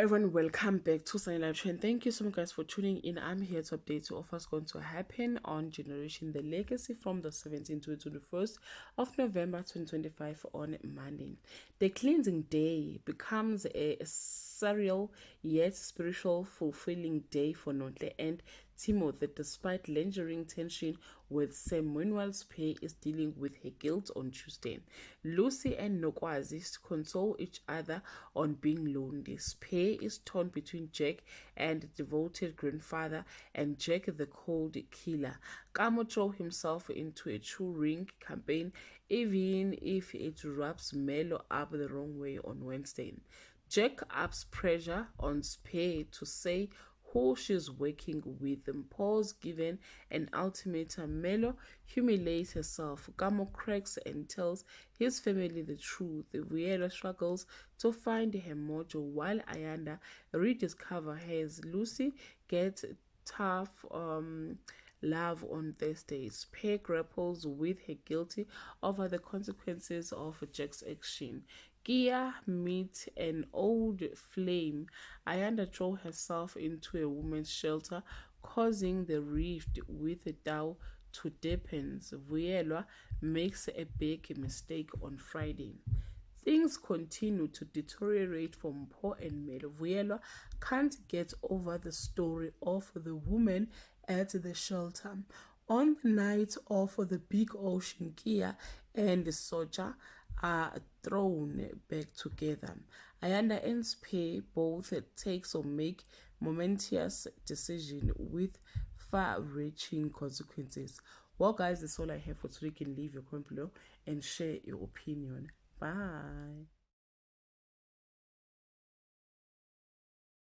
everyone, welcome back to Sunny Live Trend. Thank you so much guys for tuning in. I'm here to update you of what's going to happen on Generation The Legacy from the 17th to the 21st of November 2025 on Monday. The cleansing day becomes a surreal yet spiritual fulfilling day for Nonhle and Timothy, despite lingering tension with Sam. Meanwhile, Spey is dealing with her guilt on Tuesday. Lucy and Nokwazi console each other on being lonely. Spey is torn between Jack and devoted grandfather and Jack the cold killer. Kamo throw himself into a true ring campaign even if it wraps Melo up the wrong way on Wednesday. Jack ups pressure on Spey to say who she's working with. Paul's given an ultimatum. Melo humiliates herself. Kamo cracks and tells his family the truth. Vuyelwa struggles to find her mojo while Ayanda rediscovers hers. Lucy gets tough love on Thursday. Spey grapples with her guilty over the consequences of Jack's action. Kia meets an old flame. Ayanda throws herself into a woman's shelter, causing the rift with Dao to deepen. Vuyelwa makes a big mistake on Friday. Things continue to deteriorate for Mpho and Melo. Vuyelwa can't get over the story of the woman at the shelter. On the night of the big ocean, Kia and the Soja are thrown back together. Ayanda and Spey both take or make momentous decisions with far-reaching consequences. Well guys, that's all I have for today. You can leave your comment below and share your opinion. Bye.